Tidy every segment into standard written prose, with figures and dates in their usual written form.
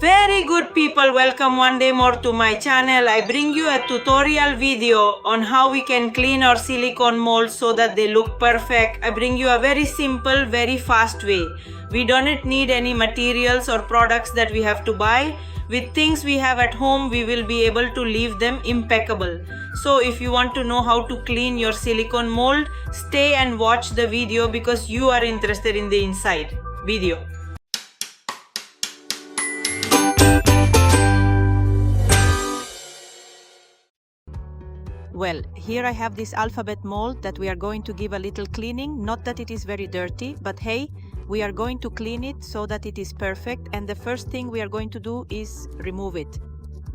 Very good people, welcome one day more to my channel. I bring you a tutorial video on how we can clean our silicone molds so that they look perfect. I bring you a very simple, very fast way. We don't need any materials or products that we have to buy. With things we have at home, we will be able to leave them impeccable. So if you want to know how to clean your silicone mold, stay and watch the video because you are interested in the inside video. Well, here I have this alphabet mold that we are going to give a little cleaning. Not that it is very dirty, but hey, we are going to clean it so that it is perfect. And the first thing we are going to do is remove it.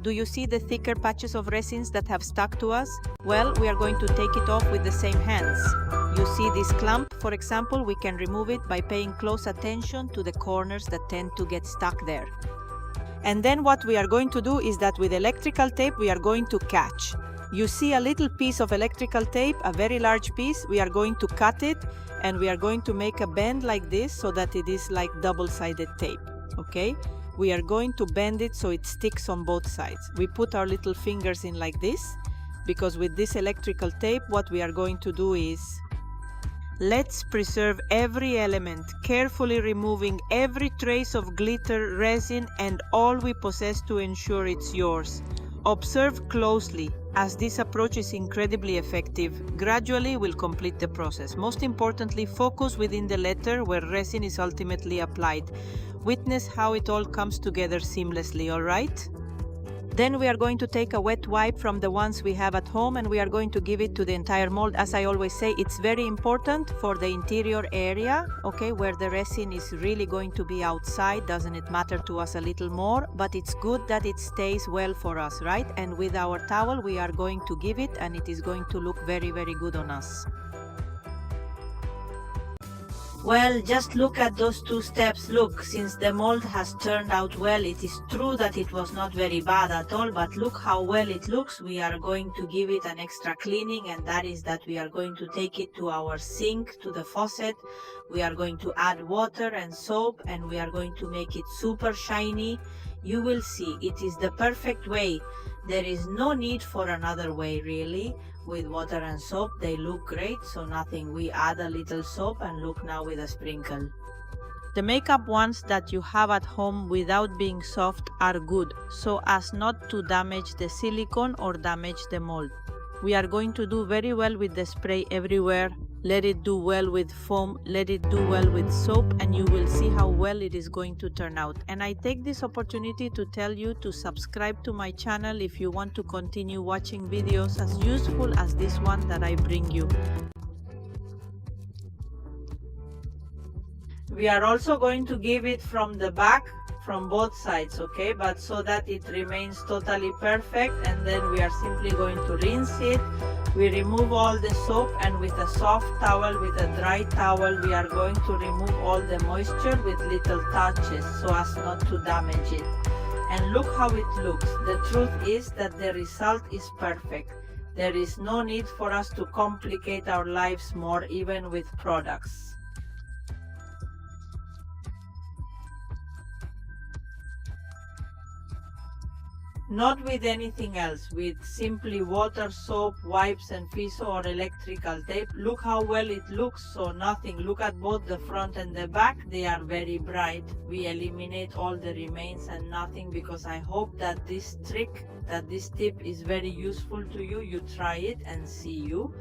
Do you see the thicker patches of resins that have stuck to us? Well, we are going to take it off with the same hands. You see this clump, for example, we can remove it by paying close attention to the corners that tend to get stuck there. And then what we are going to do is that with electrical tape we are going to catch. You see a little piece of electrical tape, a very large piece. We are going to cut it and we are going to make a bend like this so that it is like double-sided tape, okay? We are going to bend it so it sticks on both sides. We put our little fingers in like this because with this electrical tape what we are going to do is let's preserve every element, carefully removing every trace of glitter, resin and all we possess to ensure it's yours. Observe closely, as this approach is incredibly effective. Gradually we'll complete the process. Most importantly, focus within the letter where resin is ultimately applied. Witness how it all comes together seamlessly, alright? Then we are going to take a wet wipe from the ones we have at home and we are going to give it to the entire mold. As I always say, it's very important for the interior area, okay, where the resin is really going to be outside. Doesn't it matter to us a little more? But it's good that it stays well for us, right? And with our towel, we are going to give it and it is going to look very, very good on us. Well, just look at those two steps. Look, since the mold has turned out well, it is true that it was not very bad at all, but look how well it looks. We are going to give it an extra cleaning, and that is that we are going to take it to our sink, to the faucet. We are going to add water and soap, and we are going to make it super shiny. You will see, it is the perfect way. There is no need for another way, really. With water and soap, they look great, so nothing. We add a little soap and look now with a sprinkle. The makeup ones that you have at home without being soft are good, so as not to damage the silicone or damage the mold. We are going to do very well with the spray everywhere. Let it do well with foam, let it do well with soap, and you will see how well it is going to turn out. And I take this opportunity to tell you to subscribe to my channel if you want to continue watching videos as useful as this one that I bring you. We are also going to give it from the back, from both sides, okay, but so that it remains totally perfect, and then we are simply going to rinse it. We remove all the soap, and with a soft towel, with a dry towel, we are going to remove all the moisture with little touches so as not to damage it. And look how it looks. The truth is that the result is perfect. There is no need for us to complicate our lives more, even with products. Not with anything else, with simply water, soap, wipes and Fiso or electrical tape. Look how well it looks, so nothing. Look at both the front and the back, they are very bright. We eliminate all the remains and nothing, because I hope that this trick, that this tip is very useful to you. You try it and see you.